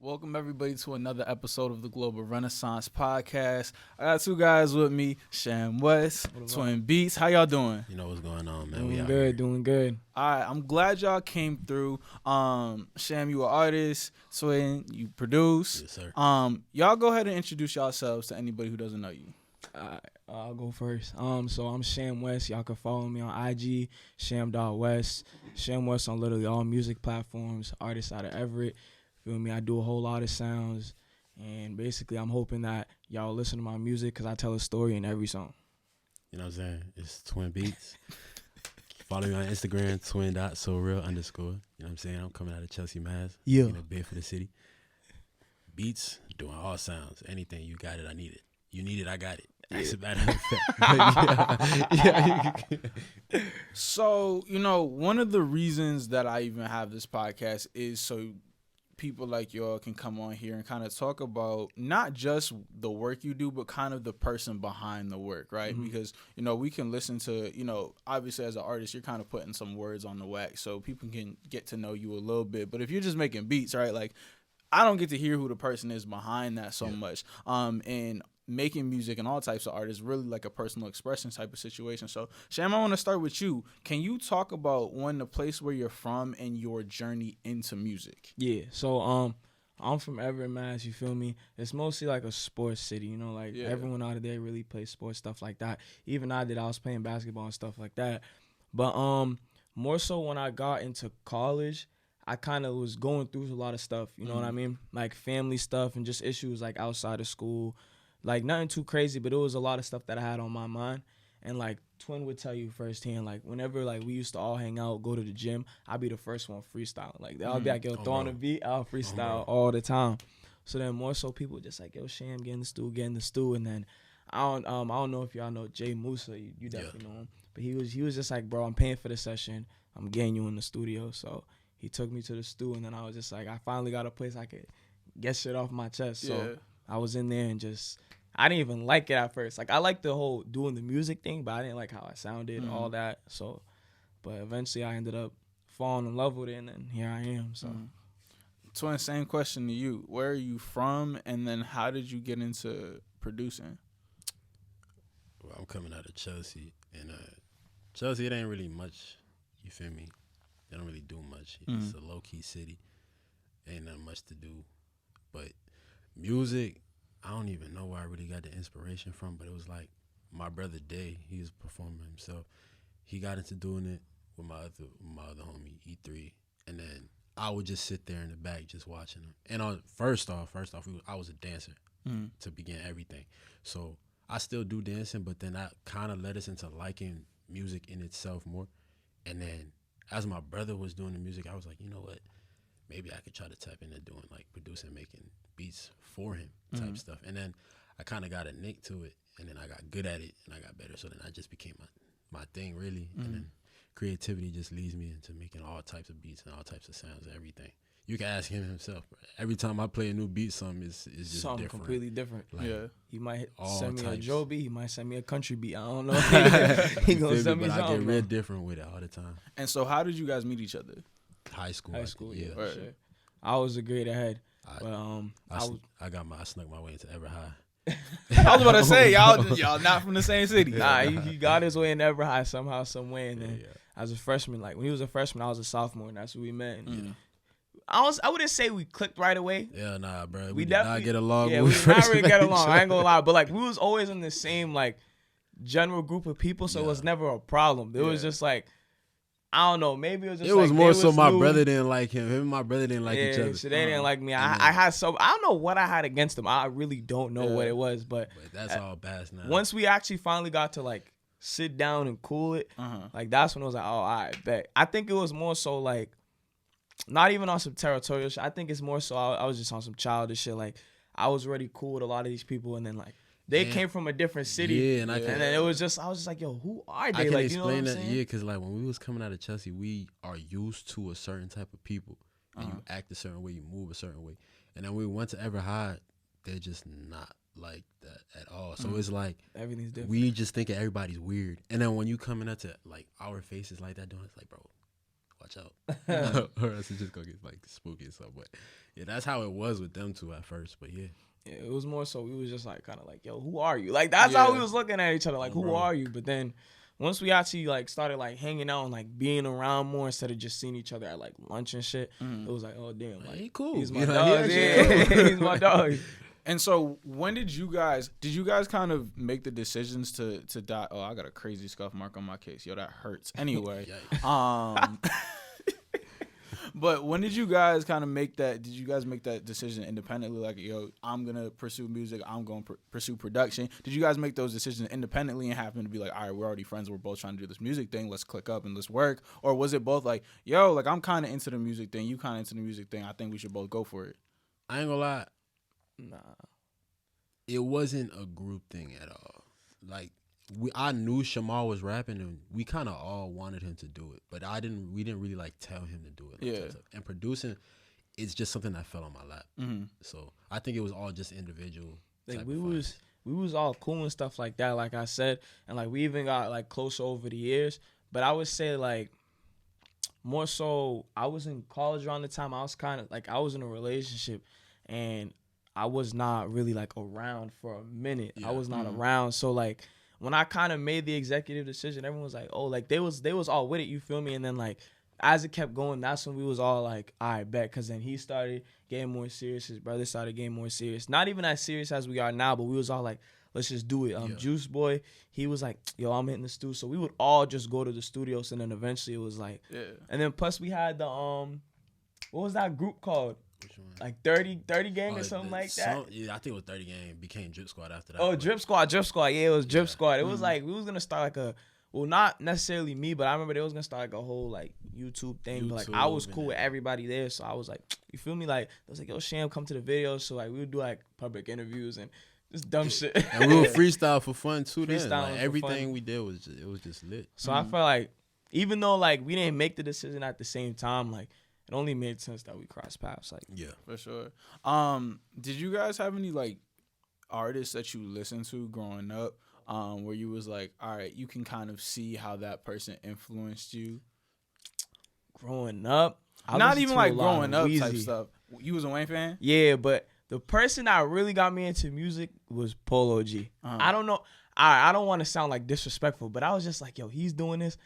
Welcome everybody to another episode of the Global Renaissance Podcast. I got two guys with me, Sham Wes, Twin Beats. How y'all doing? You know what's going on, man. Doing good. All right, I'm glad y'all came through. Sham, you an artist. Twin, you produce. Yes, sir. Y'all go ahead and introduce yourselves to anybody who doesn't know you. I'll go first. So I'm Sham Wes. Y'all can follow me on IG, Sham.Wes. Sham Wes on literally all music platforms. Artist out of Everett. Feel me? I do a whole lot of sounds, and basically I'm hoping that y'all listen to my music because I tell a story in every song. You know what I'm saying? It's Twin Beats. Follow me on Instagram, twin.soreal_. You know what I'm saying? I'm coming out of Chelsea, Mass. Yeah. In a bid for the city. Beats, doing all sounds. Anything, you got it, I need it. You need it, I got it. That's a matter of fact. So, one of the reasons that I even have this podcast is so people like y'all can come on here and kind of talk about not just the work you do, but kind of the person behind the work, right? Mm-hmm. Because, we can listen to, obviously as an artist, you're kind of putting some words on the wax so people can get to know you a little bit. But if you're just making beats, right, like I don't get to hear who the person is behind that so much. And making music and all types of art is really like a personal expression type of situation. So, Sham, I want to start with you. Can you talk about the place where you're from and your journey into music? Yeah. So, I'm from Everett, Mass. You feel me? It's mostly like a sports city. Everyone out of there really plays sports, stuff like that. Even I did. I was playing basketball and stuff like that. But more so when I got into college, I kind of was going through a lot of stuff. You know what I mean? Like family stuff and just issues like outside of school. Like, nothing too crazy, but it was a lot of stuff that I had on my mind. And, like, Twin would tell you firsthand, like, whenever, like, we used to all hang out, go to the gym, I'd be the first one freestyling. Like, I'll be like, yo, throw on a beat, I'll freestyle all the time. So then more so people just like, yo, Sham, get in the stew. And then I don't know if y'all know Jay Musa. You definitely know him. But he was just like, bro, I'm paying for the session. I'm getting you in the studio. So he took me to the stew, and then I was just like, I finally got a place I could get shit off my chest. So I was in there and just, I didn't even like it at first. Like, I liked the whole doing the music thing, but I didn't like how I sounded, all that. So, but eventually I ended up falling in love with it, and then here I am. So, Twin, same question to you. Where are you from, and then how did you get into producing? Well, I'm coming out of Chelsea, and Chelsea, it ain't really much, you feel me? They don't really do much. It's a low-key city. Ain't nothing much to do. But music, I don't even know where I really got the inspiration from, but it was like my brother Day, he was performing himself. He got into doing it with my other homie, E3. And then I would just sit there in the back just watching him. And first off, I was a dancer to begin everything. So I still do dancing, but then that kind of led us into liking music in itself more. And then as my brother was doing the music, I was like, you know what? Maybe I could try to tap into doing like producing, making beats for him type stuff. And then I kind of got a nick to it, and then I got good at it, and I got better. So then I just became my thing, really. And then creativity just leads me into making all types of beats and all types of sounds and everything. You can ask him himself, bro. Every time I play a new beat, something is just something different. Completely different. Like, he might all send me types. a Joe beat. He might send me a country beat. I don't know. He gonna send me but something. I get real different with it all the time. And so how did you guys meet each other? High school, yeah. Right. Sure. I was a grade ahead. I snuck my way into Everett High. I was about to say, y'all not from the same city. Nah, he got his way in Everett High somehow, some way. And then as a freshman, like when he was a freshman, I was a sophomore, and that's where we met. And I wouldn't say we clicked right away. Yeah, nah, bro. We did not get along. Yeah, we did not really get along. I ain't gonna lie, but like we was always in the same like general group of people, so it was never a problem. It was just like, I don't know. Maybe it was just. It was like, more so my new. brother didn't like him. Him and my brother didn't like each other. So they didn't like me. I had some. I don't know what I had against them. I really don't know what it was. But that's all past now. Once we actually finally got to like sit down and cool it, like that's when it was like, oh, I bet. I think it was more so like, not even on some territorial shit. I think it's more so I was just on some childish shit. Like I was already cool with a lot of these people, and then like. They came from a different city, yeah, and then it was just I was just like, yo, who are they? I can like, explain you know what that, I'm saying? because like when we was coming out of Chelsea, we are used to a certain type of people, and you act a certain way, you move a certain way, and then we went to Everett High, they're just not like that at all. So it's like Everything's different. we just think everybody's weird, and then when you coming up to like our faces like that, doing it's like, bro, watch out, or else it's just gonna get like spooky and stuff. But yeah, that's how it was with them two at first. But yeah, it was more so we was just like kind of like, yo, who are you? Like that's how we was looking at each other, like, who are you? But then once we actually like started like hanging out and like being around more instead of just seeing each other at like lunch and shit, it was like, oh damn, like he cool. He's my dog. He's my dog. And so, when did you guys kind of make the decisions to die? Oh, I got a crazy scuff mark on my case. Yo, that hurts. Anyway, but when did you guys kind of make that? Did you guys make that decision independently? Like, yo, I'm gonna pursue music. I'm gonna pursue production. Did you guys make those decisions independently and happen to be like, all right, we're already friends. We're both trying to do this music thing. Let's click up and let's work. Or was it both like, yo, like I'm kind of into the music thing. You kind of into the music thing. I think we should both go for it. I ain't gonna lie. Nah, it wasn't a group thing at all. Like I knew Shamar was rapping, and we kind of all wanted him to do it, but we didn't really like tell him to do it. Like, and producing, it's just something that fell on my lap. Mm-hmm. So I think it was all just individual. Like we was all cool and stuff like that. Like I said, and like we even got like closer over the years. But I would say like more so, I was in college around the time. I was kind of like I was in a relationship, and I was not really like around for a minute. Yeah. I was not around. So like when I kind of made the executive decision, everyone was like, oh, like they was all with it, you feel me? And then like as it kept going, that's when we was all like, all right, bet. Because then he started getting more serious. His brother started getting more serious. Not even as serious as we are now, but we was all like, let's just do it. Juice Boy, he was like, yo, I'm hitting the studio. So we would all just go to the studios, and then eventually it was like, and then plus we had the, what was that group called? Like 30 gang or something like that. Yeah, I think it was 30 gang. Became Drip Squad after that. Oh, Drip Squad. Yeah, it was Drip Squad. It was like we was gonna start like a, well, not necessarily me, but I remember they was gonna start like a whole like YouTube thing. But like I was cool with everybody there, so I was like, you feel me? Like I was like, yo, Sham, come to the video. So like we would do like public interviews and just dumb shit. And we would freestyle for fun too. Then like, everything we did was just lit. So I felt like even though like we didn't make the decision at the same time, like it only made sense that we crossed paths. Like for sure. Did you guys have any like artists that you listened to growing up, where you was like, all right, you can kind of see how that person influenced you? Growing up, not even like growing up type stuff. You was a Wayne fan? Yeah, but the person that really got me into music was Polo G. I don't know. I don't want to sound like disrespectful, but I was just like, yo, he's doing this.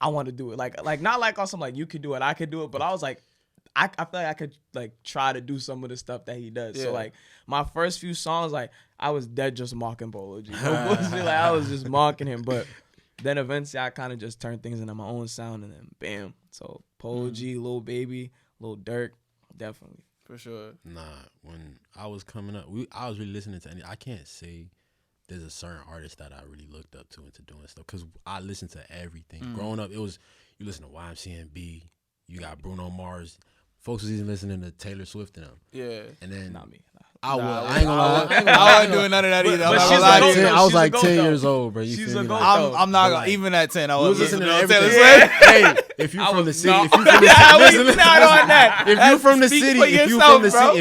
I want to do it. Like not like on some like you could do it, I could do it, but I was like, I feel like I could like try to do some of the stuff that he does. Yeah. So like my first few songs, like I was dead just mocking Polo G. No bullshit, like I was just mocking him. But then eventually I kind of just turned things into my own sound, and then bam. So Polo G, Lil Baby, Lil Durk, definitely. For sure. Nah, when I was coming up, I was really listening to I can't say there's a certain artist that I really looked up to into doing stuff, because I listened to everything. Growing up, it was, you listen to YMCMB, you got Bruno Mars. Folks was even listening to Taylor Swift and them. Yeah. And then not me. I ain't gonna lie. I wasn't doing none of that either. I was like 10 years old, bro. She's a goat. I'm not gonna, even at 10. I was listening to everything. Hey, if you from the city, if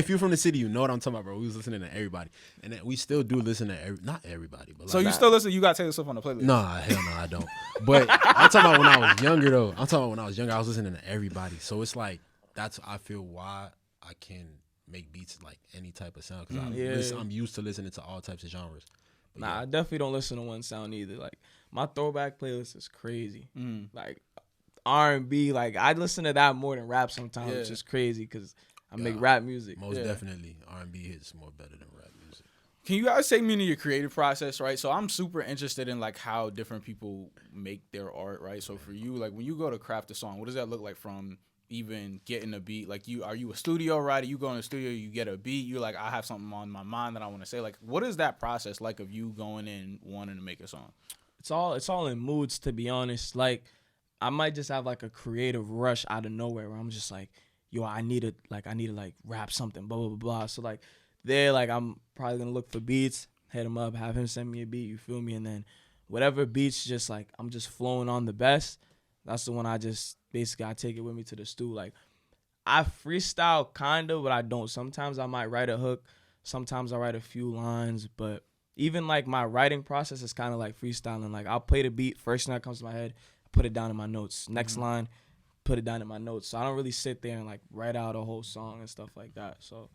you from the city, you know what I'm talking about, bro. We was listening to everybody, and then we still do listen to not everybody, but like, so you still listen? You got Taylor Swift on the playlist? Nah, hell no, I don't. But I'm talking about when I was younger, though. I was listening to everybody. So it's like I feel why I can make beats like any type of sound, because I'm used to listening to all types of genres. But I definitely don't listen to one sound either. Like my throwback playlist is crazy. Like R&B, like I listen to that more than rap sometimes, which is crazy because I make rap music. Most definitely, R&B hits more better than rap music. Can you guys take me into your creative process, right? So I'm super interested in like how different people make their art, right? So for you, like when you go to craft a song, what does that look like from even getting a beat? Like are you a studio writer? You go in the studio, you get a beat, you're like, I have something on my mind that I want to say. Like, what is that process like of you going in wanting to make a song? It's all in moods, to be honest. Like I might just have like a creative rush out of nowhere where I'm just like, yo, I need to rap something, blah, blah, blah, blah. So like there, like I'm probably gonna look for beats, hit him up, have him send me a beat, you feel me? And then whatever beats just like I'm just flowing on the best, that's the one I just basically I take it with me to the stew. Like I freestyle kind of, but I don't. Sometimes I might write a hook. Sometimes I write a few lines. But even like my writing process is kind of like freestyling. Like I'll play the beat, first thing that comes to my head, put it down in my notes. Next line, put it down in my notes. So I don't really sit there and like write out a whole song and stuff like that. So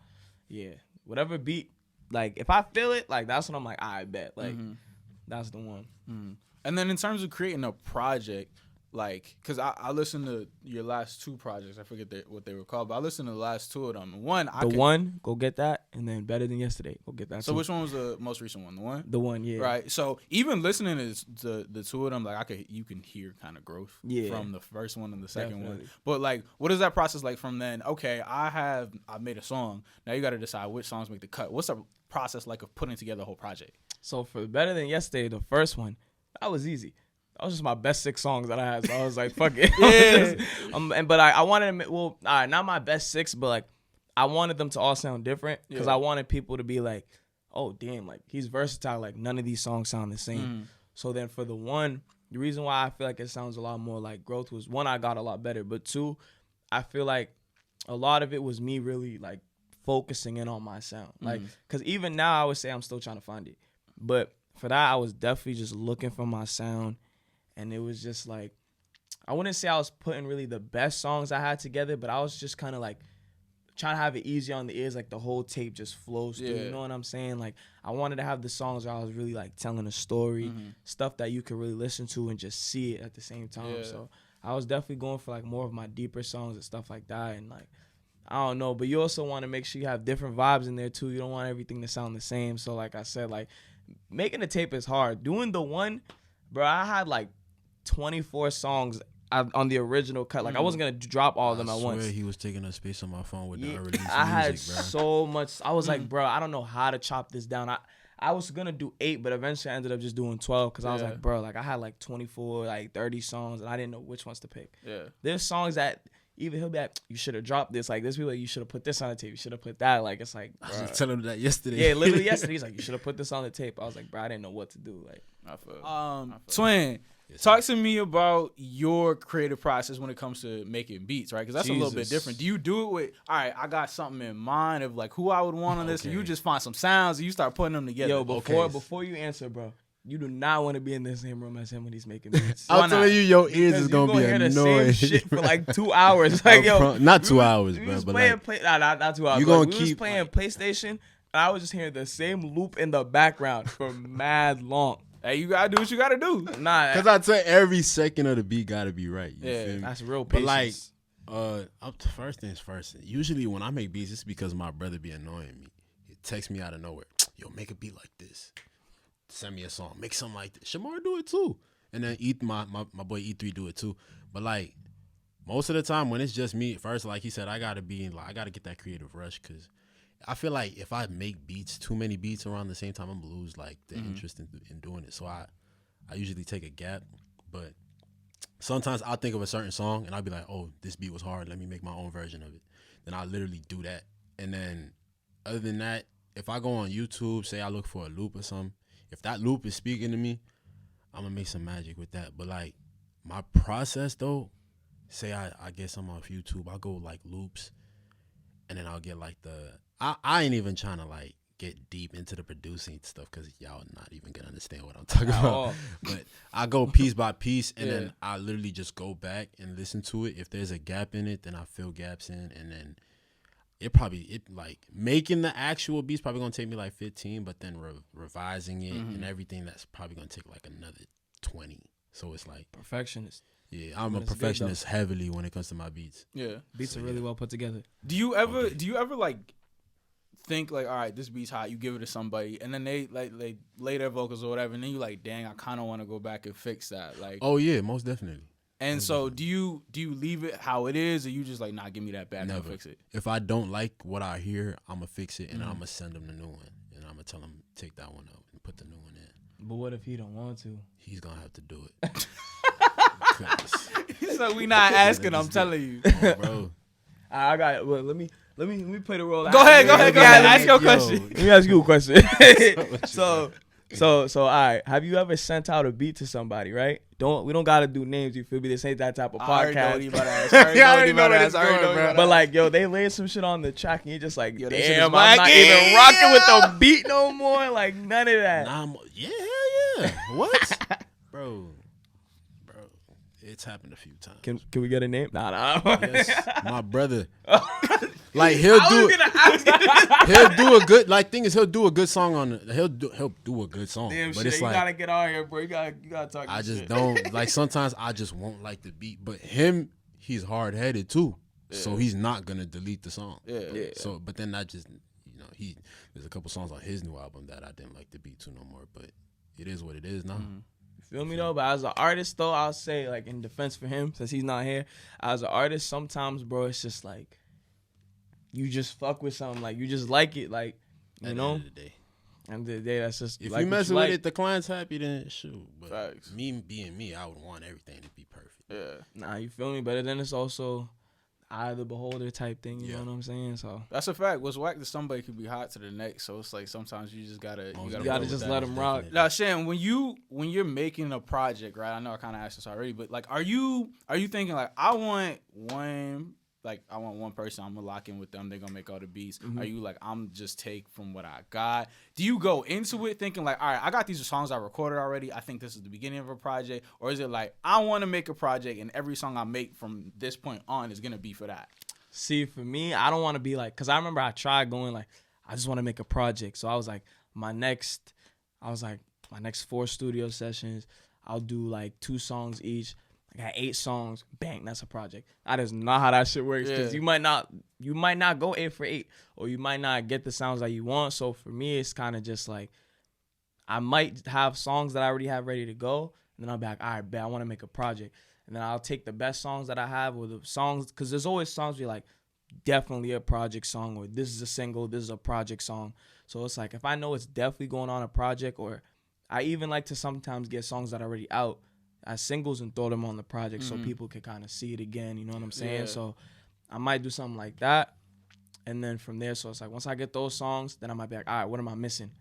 yeah, whatever beat, like if I feel it, like that's when I'm like, I bet, like that's the one. And then in terms of creating a project, like, because I listened to your last two projects. I forget what they were called, but I listened to the last two of them. One, go get that, and then Better Than Yesterday, go get that. So which one was the most recent one? The one? The one, yeah. Right. So even listening to the two of them, like you can hear kind of growth from the first one and the second one. But like, what is that process like from then? Okay, I made a song. Now you got to decide which songs make the cut. What's the process like of putting together a whole project? So for Better Than Yesterday, the first one, that was easy. That was just my best 6 songs that I had. So I was like, fuck it. But I wanted to, all right, not my best 6, but like I wanted them to all sound different because I wanted people to be like, oh, damn, like he's versatile. Like none of these songs sound the same. So then for the one, the reason why I feel like it sounds a lot more like growth was, one, I got a lot better. But 2, I feel like a lot of it was me really like focusing in on my sound. Like, because even now I would say I'm still trying to find it. But for that, I was definitely just looking for my sound. And it was just like, I wouldn't say I was putting really the best songs I had together, but I was just kind of like trying to have it easy on the ears, like the whole tape just flows through. You know what I'm saying? Like I wanted to have the songs where I was really like telling a story, stuff that you could really listen to and just see it at the same time. So I was definitely going for like more of my deeper songs and stuff like that. And like, I don't know, but you also want to make sure you have different vibes in there too. You don't want everything to sound the same. So like I said, like making a tape is hard. Doing the one, bro, I had like 24 songs on the original cut. Like I wasn't gonna drop all of them at once. He was taking up space on my phone with the unreleased I had music, bro. so much. I was like, bro, I don't know how to chop this down. I was gonna do 8, but eventually I ended up just doing 12 because I was like, bro, like I had like 24, like 30 songs, and I didn't know which ones to pick. There's songs that even he'll be like, you should have dropped this. Like this, people like, you should have put this on the tape. You should have put that. Like it's like, I was just telling him that yesterday. Yeah, literally yesterday. He's like, you should have put this on the tape. I was like, bro, I didn't know what to do. Like, I feel. Twin. Yes, talk to me about your creative process when it comes to making beats, right? Because that's a little bit different. Do you do it with, all right, I got something in mind of like who I would want on this, and you just find some sounds and you start putting them together? Yo, before you answer, bro, you do not want to be in the same room as him when he's making beats. I'm telling you, your ears is gonna be hear annoying. The same shit for like 2 hours. Like yo, not 2 hours, bro. But like, not 2 hours. You gonna we keep was playing PlayStation, and I was just hearing the same loop in the background for mad long. Hey, you gotta do what you gotta do. Nah, because I tell every second of the beat gotta be right. You feel me? That's real patience. But like, first things first. Usually when I make beats, it's because my brother be annoying me. He texts me out of nowhere. Yo, make a beat like this. Send me a song. Make something like this. Shamar do it too. And then my boy E3 do it too. But like most of the time when it's just me, first, like he said, I gotta get that creative rush because I feel like if I make beats, too many beats around the same time, I'm gonna lose like the interest in doing it. So I usually take a gap, but sometimes I'll think of a certain song and I'll be like, oh, this beat was hard. Let me make my own version of it. Then I'll literally do that. And then other than that, if I go on YouTube, say I look for a loop or something, if that loop is speaking to me, I'm gonna make some magic with that. But like my process though, say I get some off YouTube, I'll go like loops and then I'll get like I ain't even trying to like get deep into the producing stuff because y'all not even gonna understand what I'm talking about. But I go piece by piece and then I literally just go back and listen to it. If there's a gap in it, then I fill gaps in, and then it like making the actual beats probably gonna take me like 15, but then revising it and everything, that's probably gonna take like another 20. So it's like perfectionist. Yeah, I'm a perfectionist heavily when it comes to my beats. Yeah, beats are really well put together. Do you ever like think like, all right, this beat's hot, you give it to somebody, and then they like lay their vocals or whatever, and then you like, dang, I kind of want to go back and fix that. Like, oh yeah, most definitely. And so do you leave it how it is, or you just like, nah, give me that back and fix it? If I don't like what I hear, I'm gonna fix it and I'm gonna send him the new one, and I'm gonna tell him take that one out and put the new one in. But what if he don't want to? He's gonna have to do it. So we not asking. I'm telling you, bro. I got it. Well, let me play the role. Go ahead. Ask your question. Let me ask you a question. So, all right. Have you ever sent out a beat to somebody? Right? We don't gotta do names. You feel me? This ain't that type of podcast. I already know that. But like, yo, they laid some shit on the track, and you're just like, damn, I'm not even rocking with the beat no more. Like none of that. Yeah. What, bro? It's happened a few times. Can we get a name? Nah. Yes, my brother. Like he'll do a good song on he'll do a good song. Damn but shit, it's you like gotta get out here, bro. You gotta talk. I just shit. don't like. Sometimes I just won't like the beat, but he's hard headed too, so he's not gonna delete the song. Yeah. So, but then I just there's a couple songs on his new album that I didn't like the beat to no more, but it is what it is now. Mm-hmm. Feel me though, but as an artist though, I'll say like in defense for him, since he's not here, as an artist, sometimes bro, it's just like you just fuck with something, like you just like it, like you At know. the end of the day. And the day that's just If like you messing like. with it, the client's happy, then shoot. But Facts. me being me, I would want everything to be perfect. Yeah. Nah, you feel me? But then it's also eye of the beholder type thing. You know what I'm saying? So that's a fact. What's whack to somebody could be hot to the next. So it's like sometimes you just gotta just let them rock. Now, Sham, when you're making a project, right? I know I kind of asked this already, but like, are you thinking like I want one person, I'm gonna lock in with them, they're gonna make all the beats. Mm-hmm. Are you like, I'm just take from what I got? Do you go into it thinking like, all right, I got these songs I recorded already, I think this is the beginning of a project? Or is it like, I want to make a project and every song I make from this point on is gonna be for that? See, for me, I don't want to be like, because I remember I tried going like, I just want to make a project. So I was like, my next 4 studio sessions, I'll do like 2 songs each. I got 8 songs, bang, that's a project. That is not how that shit works, because you might not go 8 for 8, or you might not get the sounds that you want. So for me, it's kind of just like, I might have songs that I already have ready to go, and then I'll be like, all right, bet, I want to make a project. And then I'll take the best songs that I have, or the songs, because there's always songs where you're like, definitely a project song, or this is a single, this is a project song. So it's like, if I know it's definitely going on a project, or I even like to sometimes get songs that are already out as singles and throw them on the project so people can kind of see it again, you know what I'm saying? Yeah. So I might do something like that. And then from there, so it's like, once I get those songs, then I might be like, all right, what am I missing?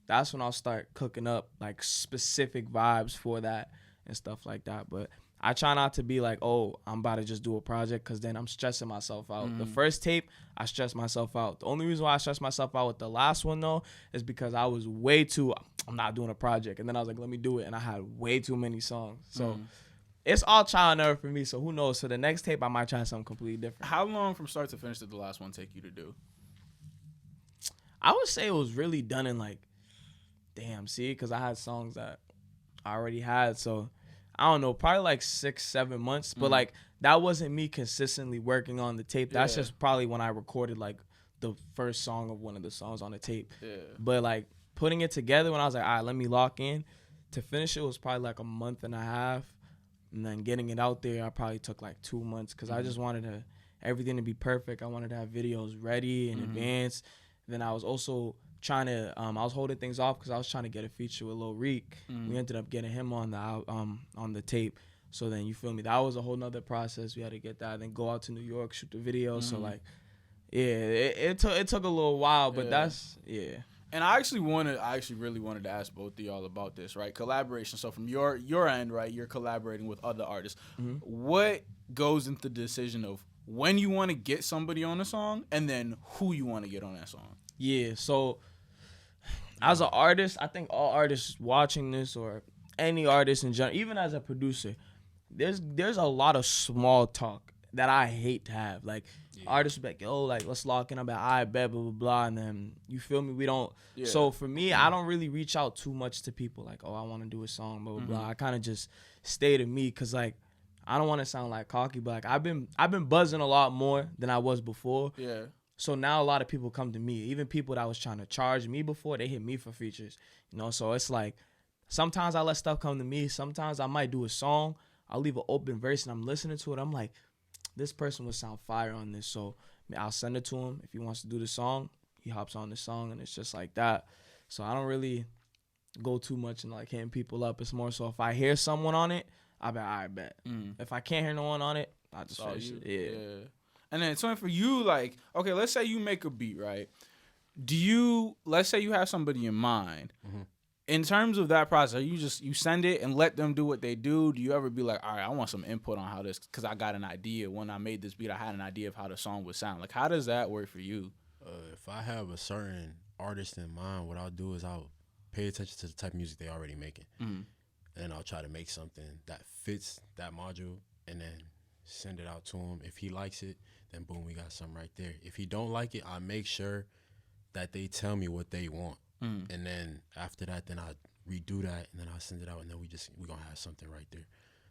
That's when I'll start cooking up like specific vibes for that and stuff like that. But I try not to be like, oh, I'm about to just do a project, because then I'm stressing myself out. The first tape, I stressed myself out. The only reason why I stressed myself out with the last one, though, is because I was I'm not doing a project. And then I was like, let me do it. And I had way too many songs. So it's all trial and error for me. So who knows? So the next tape, I might try something completely different. How long from start to finish did the last one take you to do? I would say it was really done in like, because I had songs that I already had. So I don't know, probably like 6-7 months. But like, that wasn't me consistently working on the tape. That's just probably when I recorded like the first song of one of the songs on the tape. Yeah. But like putting it together, when I was like, all right, let me lock in, to finish it was probably like a month and a half. And then getting it out there, I probably took like 2 months, because I just wanted everything to be perfect. I wanted to have videos ready in advance. Then I was also trying to, I was holding things off because I was trying to get a feature with Lil Reek. We ended up getting him on the tape. So then, you feel me, that was a whole nother process. We had to get that, then go out to New York, shoot the video. So like, yeah, it took a little while, but that's. And I actually really wanted to ask both of y'all about this, right? Collaboration. So from your end, right, you're collaborating with other artists. What goes into the decision of when you want to get somebody on a song, and then who you want to get on that song? Yeah, so as an artist, I think all artists watching this, or any artist in general, even as a producer, there's a lot of small talk that I hate to have. Like, artists be like, yo, like, let's lock in. I'm like, I bet, blah, blah, blah. And then, you feel me? We don't. Yeah. So for me, I don't really reach out too much to people like, oh, I want to do a song, blah, blah, blah. I kind of just stay to me, because like, I don't want to sound like cocky, but like, I've been buzzing a lot more than I was before. Yeah. So now a lot of people come to me. Even people that was trying to charge me before, they hit me for features. You know, so it's like, sometimes I let stuff come to me. Sometimes I might do a song. I'll leave an open verse and I'm listening to it. I'm like, this person would sound fire on this. So I'll send it to him. If he wants to do the song, he hops on the song, and it's just like that. So I don't really go too much and like hitting people up. It's more so if I hear someone on it, I'll be like, all right, bet. If I can't hear no one on it, I'll just finish it. Yeah. And then so for you, like, okay, let's say you make a beat, right? Let's say you have somebody in mind. In terms of that process, you send it and let them do what they do? Do you ever be like, all right, I want some input on how this, because I got an idea. When I made this beat, I had an idea of how the song would sound. Like, how does that work for you? If I have a certain artist in mind, what I'll do is I'll pay attention to the type of music they're already making. And I'll try to make something that fits that module and then send it out to him. If he likes it, then boom, we got something right there. If he don't like it, I make sure that they tell me what they want. And then after that, then I redo that, and then I send it out, and then we gonna have something right there.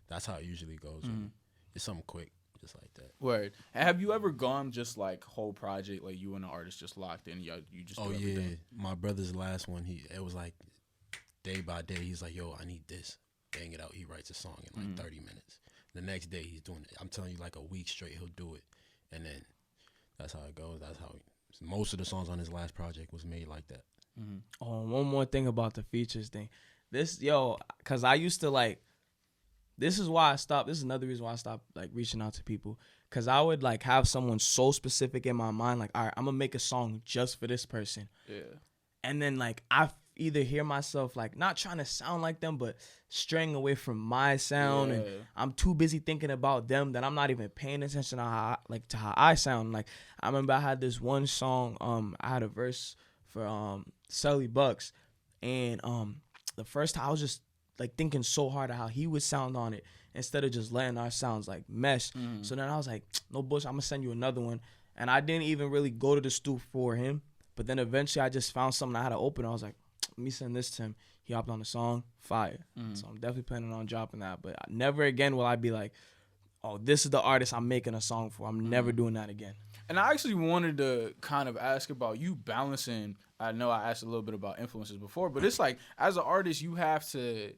That's how it usually goes. It's something quick, just like that. Word. Have you ever gone just like whole project, like you and the artist just locked in? You just do everything? My brother's last one, it was like day by day. He's like, yo, I need this. Bang it out. He writes a song in like 30 minutes. The next day he's doing it. I'm telling you, like a week straight, he'll do it, and then that's how it goes. That's how most of the songs on his last project was made like that. Oh, one more thing about the features thing. Because I used to like, this is why I stopped. This is another reason why I stopped like reaching out to people. Because I would like have someone so specific in my mind, like, all right, I'm going to make a song just for this person. Yeah. And then like I either hear myself like not trying to sound like them, but straying away from my sound. And I'm too busy thinking about them that I'm not even paying attention to how I sound. Like I remember I had this one song, I had a verse for Sully Bucks, and the first time I was just like thinking so hard of how he would sound on it instead of just letting our sounds like mesh. So then I was like, no bullshit, I'm gonna send you another one. And I didn't even really go to the stoop for him, but then eventually I just found something I had to open. I was like, let me send this to him. He hopped on the song, fire. So I'm definitely planning on dropping that, but never again will I be like, oh, this is the artist I'm making a song for. I'm never doing that again. And I actually wanted to kind of ask about you balancing. I know I asked a little bit about influences before, but it's like as an artist, you have to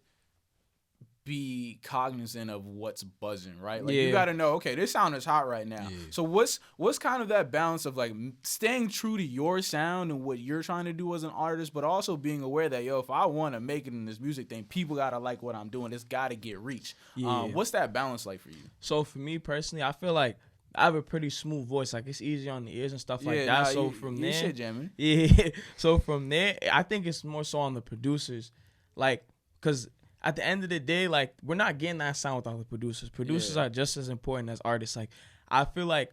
be cognizant of what's buzzing, right? Like you got to know, okay, this sound is hot right now. Yeah. So what's kind of that balance of like staying true to your sound and what you're trying to do as an artist, but also being aware that, yo, if I want to make it in this music thing, people got to like what I'm doing. It's got to get reach. Yeah. What's that balance like for you? So for me personally, I feel like I have a pretty smooth voice. Like it's easy on the ears and stuff like that. So from there, shit jamming. Yeah. So from there, I think it's more so on the producers, like, cause at the end of the day, like we're not getting that sound without the producers. Producers are just as important as artists. Like I feel like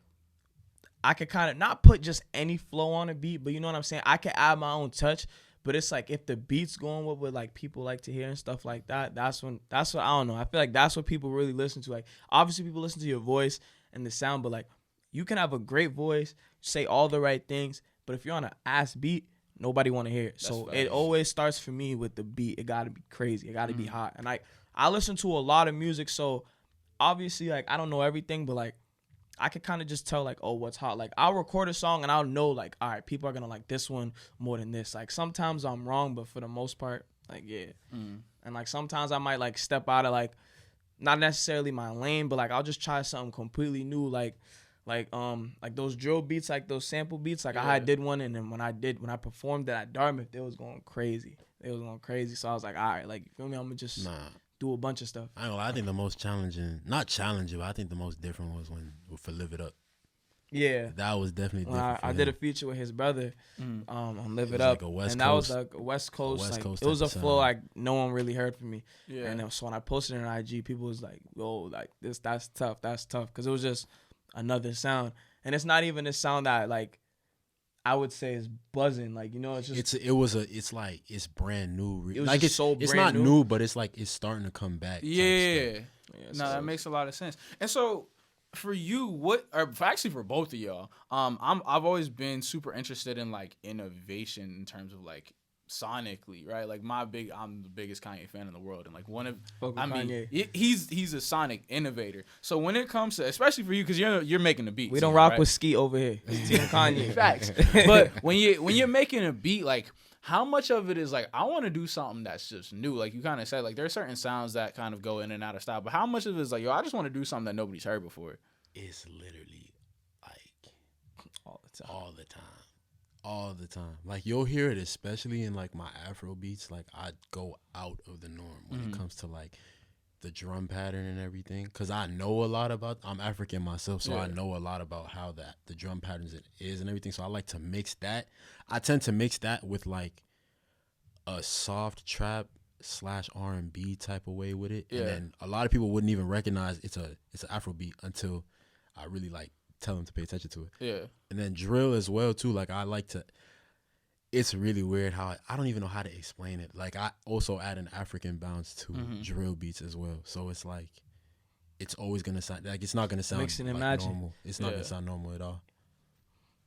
I could kind of not put just any flow on a beat, but you know what I'm saying. I could add my own touch. But it's like if the beat's going with what like people like to hear and stuff like that, that's what I don't know. I feel like that's what people really listen to. Like obviously people listen to your voice and the sound, but like you can have a great voice, say all the right things, but if you're on an ass beat, nobody want to hear it. So it always starts for me with the beat. It got to be crazy. It got to be hot. And I listen to a lot of music, so obviously like I don't know everything, but like I could kind of just tell like, oh, what's hot. Like I'll record a song and I'll know like, all right, people are gonna like this one more than this. Like sometimes I'm wrong, but for the most part, like yeah. And like sometimes I might like step out of like not necessarily my lane, but like I'll just try something completely new, like those drill beats, like those sample beats. Like I did one, and then when I performed that at Dartmouth, it was going crazy. So I was like, all right, like you feel me? I'm gonna just do a bunch of stuff. I think the most challenging, not challenging, but I think the most different was for Live It Up. Yeah, that was definitely different. I did a feature with his brother on Live It Up, like and that was like a West Coast. It was a flow like no one really heard from me. Yeah, and so when I posted it on IG, people was like, "Whoa, like that's tough," because it was just another sound, and it's not even a sound that like I would say is buzzing. Like you know, it's just it's brand new. It was like it's so brand it's not new, but it's like it's starting to come back. Yeah, that makes a lot of sense. And so for you, for both of y'all, I've always been super interested in like innovation in terms of like sonically, right? Like I'm the biggest Kanye fan in the world, and like he's a sonic innovator. So when it comes to, especially for you, because you're making the beats, we don't rock with Ski over here. It's Team Kanye. Facts. But when you're making a beat, like how much of it is like I want to do something that's just new? Like you kind of said, like there are certain sounds that kind of go in and out of style, but how much of it is like, yo, I just want to do something that nobody's heard before? It's literally like all the time. Like you'll hear it, especially in like my Afro beats. Like I go out of the norm when it comes to like the drum pattern and everything, because I know a lot about. I'm African myself, so I know a lot about how the drum patterns is and everything. So I like to mix that. I tend to mix that with like a soft trap / R&B type of way with it, and then a lot of people wouldn't even recognize it's an Afro beat until I really like tell them to pay attention to it. Yeah. And then drill as well too. Like I like to. It's really weird how I don't even know how to explain it. Like I also add an African bounce to drill beats as well. So it's like it's always gonna sound like it's not gonna sound Mix and like imagine. normal. It's not gonna sound normal at all.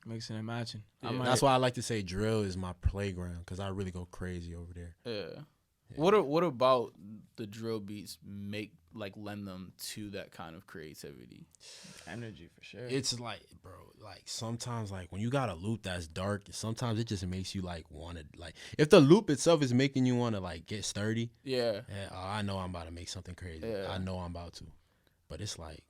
Mix and imagine. Yeah. That's why I like to say drill is my playground because I really go crazy over there. Yeah. What about the drill beats lend them to that kind of creativity? Energy for sure. It's like, bro, like sometimes like when you got a loop that's dark, sometimes it just makes you like want to like if the loop itself is making you want to like get sturdy. Yeah. I know I'm about to make something crazy. Yeah. I know I'm about to, but it's like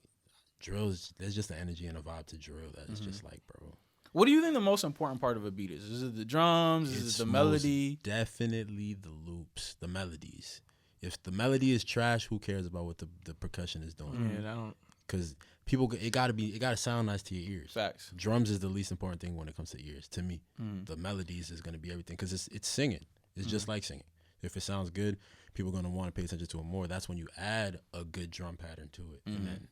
drills. There's just an energy and a vibe to drill that's just like, bro. What do you think the most important part of a beat is? Is it the drums? Is it the melody? Definitely the loops, the melodies. If the melody is trash, who cares about what the percussion is doing? Yeah, that don't. Because people, it gotta sound nice to your ears. Facts. Drums is the least important thing when it comes to ears. To me, the melodies is gonna be everything because it's singing. It's just like singing. If it sounds good, people are gonna want to pay attention to it more. That's when you add a good drum pattern to it, and then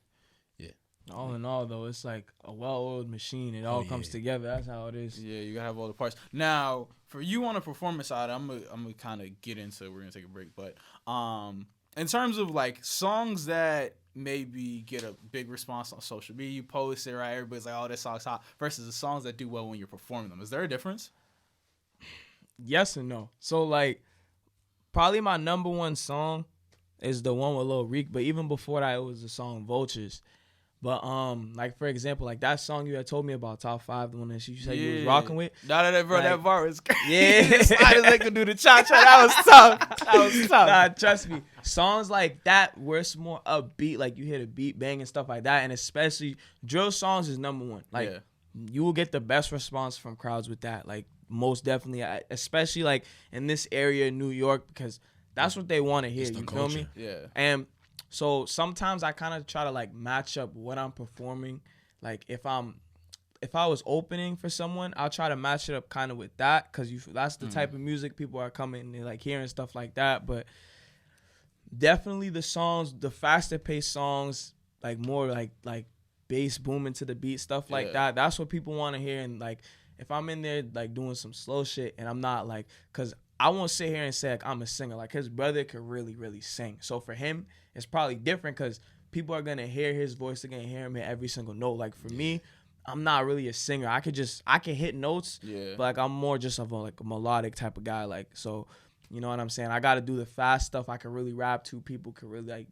All in all, though, it's like a well-oiled machine. It all comes together. That's how it is. Yeah, you gotta have all the parts. Now, for you on the performance side, I'm gonna kind of get into. We're gonna take a break, but in terms of like songs that maybe get a big response on social media, you post it, right? Everybody's like, "Oh, this song's hot," versus the songs that do well when you're performing them. Is there a difference? Yes and no. So like, probably my number one song is the one with Lil Reek, but even before that, it was the song Vultures. But like for example, like that song you had told me about, Top 5, the one that you said you was rocking with. Bro, like, that bar was crazy. Yeah, Sliders they could do the cha-cha. That was tough. That was tough. Nah, trust me. Songs like that where it's more upbeat, like you hear the beat bang and stuff like that, and especially drill songs is number one. Like you will get the best response from crowds with that. Like most definitely, especially like in this area in New York, because that's what they want to hear. You feel me? Yeah. And so sometimes I kind of try to like match up what I'm performing. Like if I was opening for someone, I'll try to match it up kind of with that because that's the type of music people are coming and they like hearing stuff like that. But definitely the songs, the faster paced songs, like more like bass booming to the beat, stuff like that. That's what people want to hear. And like if I'm in there like doing some slow shit and I'm not like, because I won't sit here and say like I'm a singer. Like his brother could really, really sing. So for him, it's probably different because people are gonna hear his voice. They're gonna hear him hit every single note. Like for me, I'm not really a singer. I can hit notes, but like I'm more just of a melodic type of guy. Like so, you know what I'm saying? I got to do the fast stuff. I can really rap to. People could really like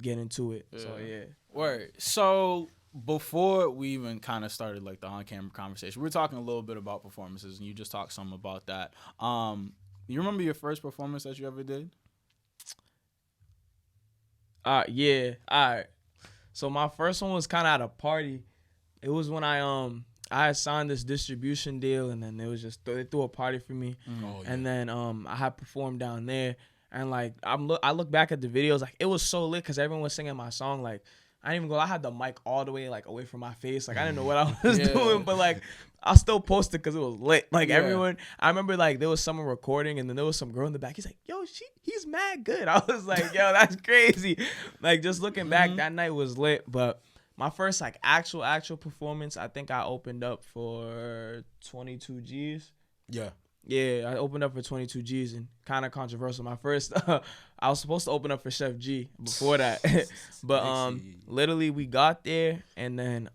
get into it. So yeah. Word. So before we even kind of started like the on-camera conversation, we were talking a little bit about performances, and you just talked some about that. You remember your first performance that you ever did? Yeah. All right. So my first one was kind of at a party. It was when I had signed this distribution deal, and then they was just they threw a party for me, and then I had performed down there, and like I look back at the videos, like it was so lit because everyone was singing my song. Like I didn't even go. I had the mic all the way like away from my face. Like I didn't know what I was doing, but like I still posted because it was lit. Like everyone, I remember like there was someone recording, and then there was some girl in the back. He's like, "Yo, he's mad good." I was like, "Yo, that's crazy." Like just looking back, that night was lit. But my first like actual performance, I think I opened up for 22 G's. Yeah, I opened up for 22 G's, and kind of controversial. My first, I was supposed to open up for Chef G before that, but literally we got there, and then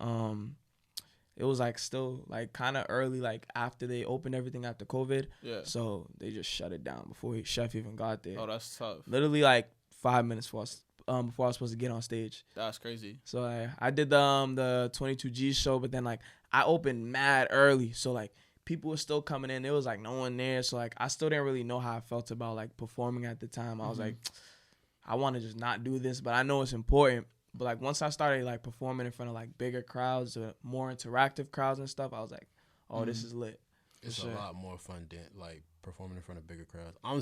it was like still like kind of early, like after they opened everything after COVID. Yeah. So they just shut it down before Chef even got there. Oh, that's tough. Literally like 5 minutes before I was supposed to get on stage. That's crazy. So I did the 22 G show, but then like I opened mad early, so like people were still coming in. There was like no one there, so like I still didn't really know how I felt about like performing at the time. I was like, I want to just not do this, but I know it's important. But like once I started like performing in front of like bigger crowds, more interactive crowds and stuff, I was like, oh, this is lit. It's a lot more fun than like performing in front of bigger crowds. I'm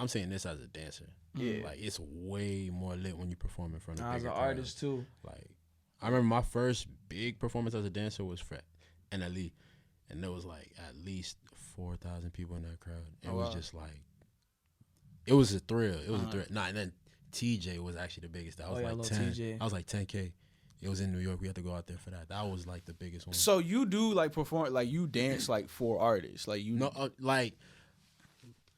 saying this as a dancer. Yeah, like it's way more lit when you perform in front of bigger crowds. As an artist too. Like I remember my first big performance as a dancer was Fred and Ali, and there was like at least 4,000 people in that crowd. It was just like, it was a thrill. It was a thrill. Nah, and then TJ was actually the biggest. That was like 10. TJ. I was like 10K. It was in New York. We had to go out there for that. That was like the biggest one. So you do like perform, like you dance like for artists, like you. No, like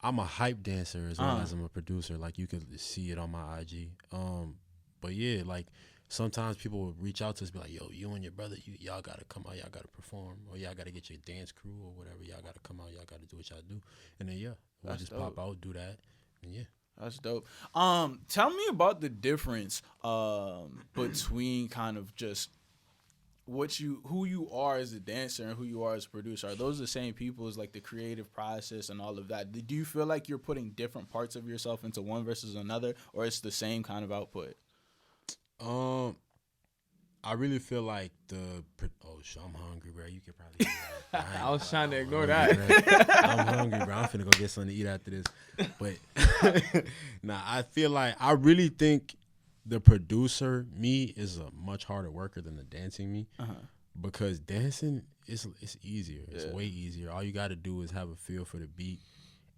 I'm a hype dancer as well as I'm a producer. Like you could see it on my IG. But yeah, like sometimes people will reach out to us, be like, yo, you and your brother, y'all got to come out, y'all got to perform, or y'all got to get your dance crew or whatever, y'all got to come out, y'all got to do what y'all do. And then, we'll just pop out, do that, and That's dope. Tell me about the difference between kind of just who you are as a dancer and who you are as a producer. Are those the same people as like the creative process and all of that? Do you feel like you're putting different parts of yourself into one versus another, or it's the same kind of output? I really feel like I'm hungry, bro. You could probably eat that. I was trying to ignore that. I'm hungry, bro. I'm finna go get something to eat after this. But I feel like I really think the producer me is a much harder worker than the dancing me, because dancing it's easier. It's way easier. All you got to do is have a feel for the beat,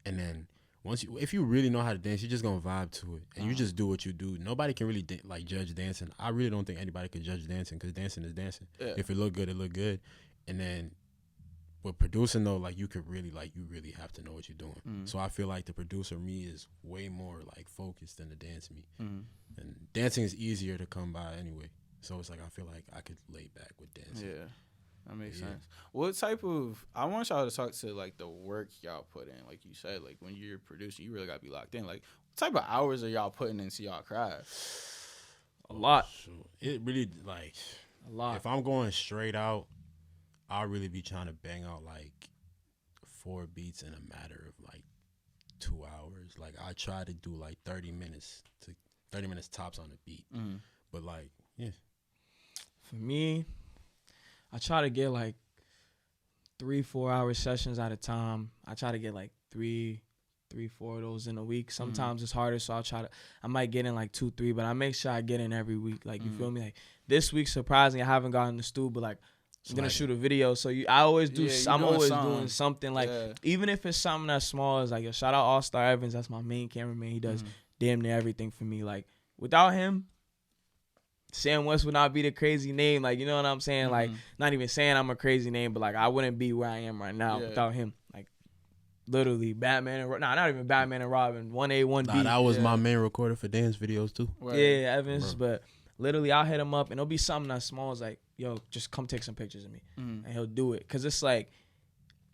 and then if you really know how to dance, you're just gonna vibe to it, and you just do what you do. Nobody can really judge dancing. I really don't think anybody can judge dancing, because dancing is dancing. Yeah. If it look good, it look good. And then with producing though, like you really have to know what you're doing. So I feel like the producer me is way more like focused than the dance me. And dancing is easier to come by anyway. So it's like I feel like I could lay back with dancing. Yeah. That makes sense. What type of, I want y'all to talk to like the work y'all put in. Like you said, like when you're producing, you really got to be locked in. Like what type of hours are y'all putting into y'all craft? A lot. It really like a lot. If I'm going straight out, I'll really be trying to bang out like 4 beats in a matter of like 2 hours. Like I try to do like 30 minutes tops on the beat. But like, for me, I try to get like 3-4 hour sessions at a time. I try to get like 3-4 of those in a week. Sometimes it's harder, so I might get in like 2-3, but I make sure I get in every week. Like you feel me? Like this week, surprisingly, I haven't gotten the stool, but like I'm gonna shoot a video. So I always do. I'm always doing something. Like even if it's something that's small, as like shout out All Star Evans. That's my main cameraman. He does damn near everything for me. Like without him, Sham Wes would not be the crazy name. Like, you know what I'm saying? Like, not even saying I'm a crazy name, but like I wouldn't be where I am right now without him. Like, literally, Batman and not even Batman and Robin. 1A, 1B. That was my main recorder for dance videos too. Right. Yeah, Evans. But literally, I'll hit him up and it'll be something that's small. It's like, yo, just come take some pictures of me, and he'll do it. Cause it's like,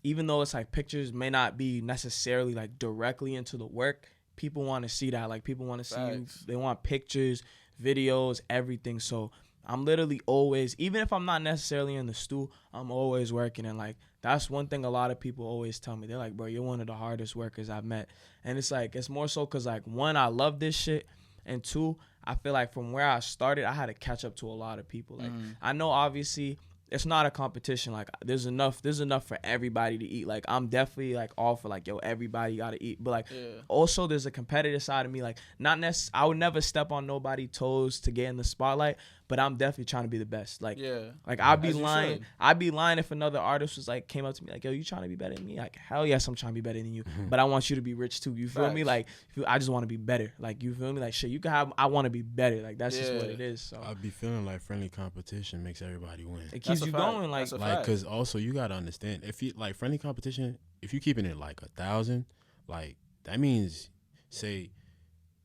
even though it's like pictures may not be necessarily like directly into the work, people want to see that. Like people want to see you. They want pictures, videos, everything. So I'm literally always, even if I'm not necessarily in the stew, I'm always working. And like that's one thing a lot of people always tell me. They're like, bro, you're one of the hardest workers I've met. And it's like, it's more so because like, one, I love this shit, and 2, I feel like from where I started, I had to catch up to a lot of people. Like I know obviously it's not a competition. Like there's enough for everybody to eat. Like I'm definitely like all for like, yo, everybody gotta eat. But like also there's a competitive side of me. Like I would never step on nobody's toes to get in the spotlight, but I'm definitely trying to be the best. Like like I'd be lying. I'd be lying if another artist was like came up to me like, yo, you trying to be better than me? Like hell yes, I'm trying to be better than you. But I want you to be rich too. You feel me? Like I just want to be better. Like you feel me? Like shit, you can have. I want to be better. Like that's just what it is. So I'd be feeling like friendly competition makes everybody win. It keeps you going. Like because also you gotta understand, if you like friendly competition, if you keeping it like 1,000, like that means say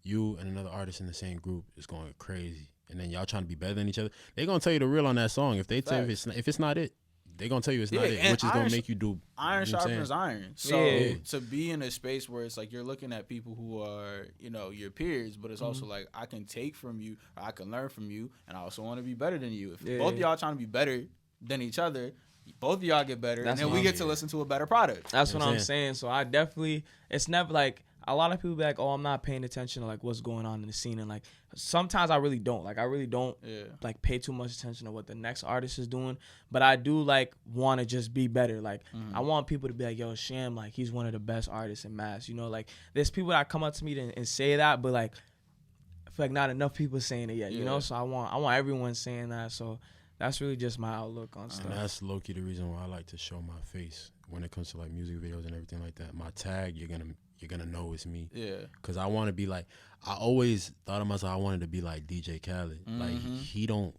you and another artist in the same group is going crazy, and then y'all trying to be better than each other. They gonna tell you the real on that song. If they tell you if it's not it, they gonna tell you it's not it, which is gonna make you do iron sharpens iron. So to be in a space where it's like you're looking at people who are, you know, your peers, but it's also like I can take from you, or I can learn from you, and I also want to be better than you. If both of y'all trying to be better than each other, both of y'all get better, and then we get to listen to a better product. That's what I'm saying. So I definitely, it's never like, a lot of people be like, oh, I'm not paying attention to like what's going on in the scene, and like sometimes I really don't like pay too much attention to what the next artist is doing, but I do like want to just be better. Like I want people to be like, yo, Sham, like he's one of the best artists in Mass. You know, like there's people that come up to me and say that, but like I feel like not enough people saying it yet. You know, so I want everyone saying that. So that's really just my outlook on stuff. And that's low-key the reason why I like to show my face when it comes to like music videos and everything like that. My tag, you're gonna know it's me. Yeah. Cause I want to be like, I always thought of myself, I wanted to be like DJ Khaled. Like he don't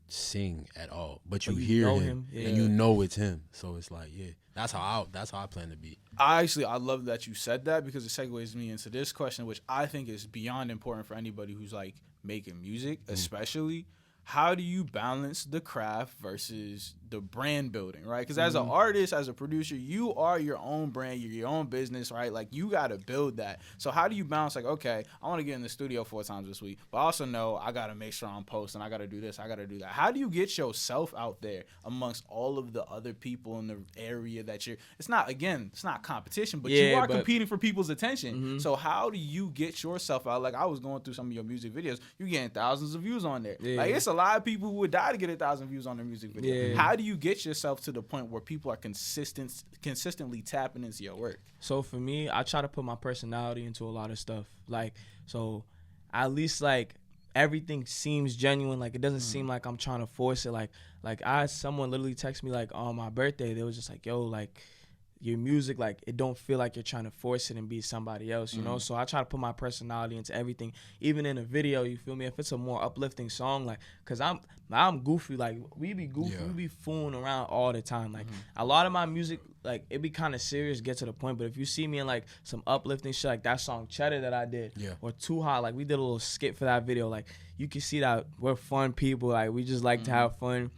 sing at all, but you hear him and you know it's him. So it's like, that's how I plan to be. I love that you said that, because it segues me into this question, which I think is beyond important for anybody who's like making music, especially. how do you balance the craft versus the brand building, right? Because as an artist, as a producer, you are your own brand, you're your own business, right? Like, you got to build that. So how do you balance, like, okay, I want to get in the studio 4 times this week, but I also know I got to make sure I'm posting, I got to do this, I got to do that. How do you get yourself out there amongst all of the other people in the area that you're, it's not competition, but you are competing for people's attention. So how do you get yourself out? Like, I was going through some of your music videos, you're getting thousands of views on there. Like, it's a lot of people who would die to get 1,000 views on their music video. How do you get yourself to the point where people are consistently tapping into your work? So for me, I try to put my personality into a lot of stuff. Like, so at least, like, everything seems genuine. Like, it doesn't seem like I'm trying to force it. Like someone literally texted me, like, on my birthday, they was just like, yo, like, your music, like, it don't feel like you're trying to force it and be somebody else, you know? So I try to put my personality into everything, even in a video, you feel me? If it's a more uplifting song, like, because I'm goofy, like, we be goofy, we be fooling around all the time. Like, a lot of my music, like, it be kind of serious, get to the point, but if you see me in, like, some uplifting shit, like that song Cheddar that I did, or Too Hot, like, we did a little skit for that video, like, you can see that we're fun people, like, we just like to have fun.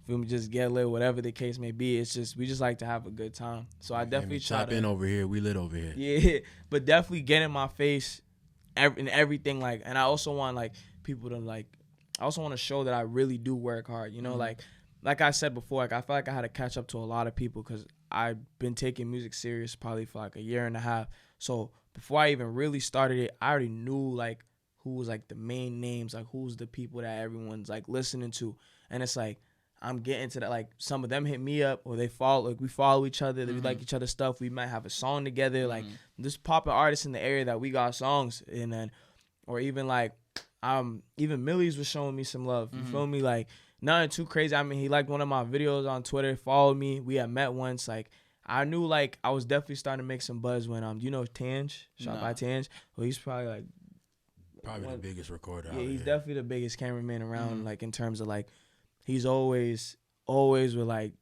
We just get lit, whatever the case may be. It's just, we just like to have a good time. So I definitely try to in over here. We lit over here. Yeah, but definitely get in my face in everything. Like, and I also want, like, people to, like, I also want to show that I really do work hard. You know, like I said before, like, I feel like I had to catch up to a lot of people because I've been taking music serious probably for like a year and a half. So before I even really started it, I already knew, like, who was, like, the main names, like, who's the people that everyone's, like, listening to. And it's like, I'm getting to that, like, some of them hit me up or they follow, like, we follow each other, we like each other's stuff, we might have a song together, like, just popping artists in the area that we got songs, and then, or even, like, even Millie's was showing me some love, you feel me, like, nothing too crazy. I mean, he liked one of my videos on Twitter, followed me, we had met once, like, I knew, like, I was definitely starting to make some buzz when, you know Tange, Shot by Tange, well, he's probably, like, the biggest recorder out he's here. definitely the biggest cameraman around, like, in terms of, like, he's always with, like,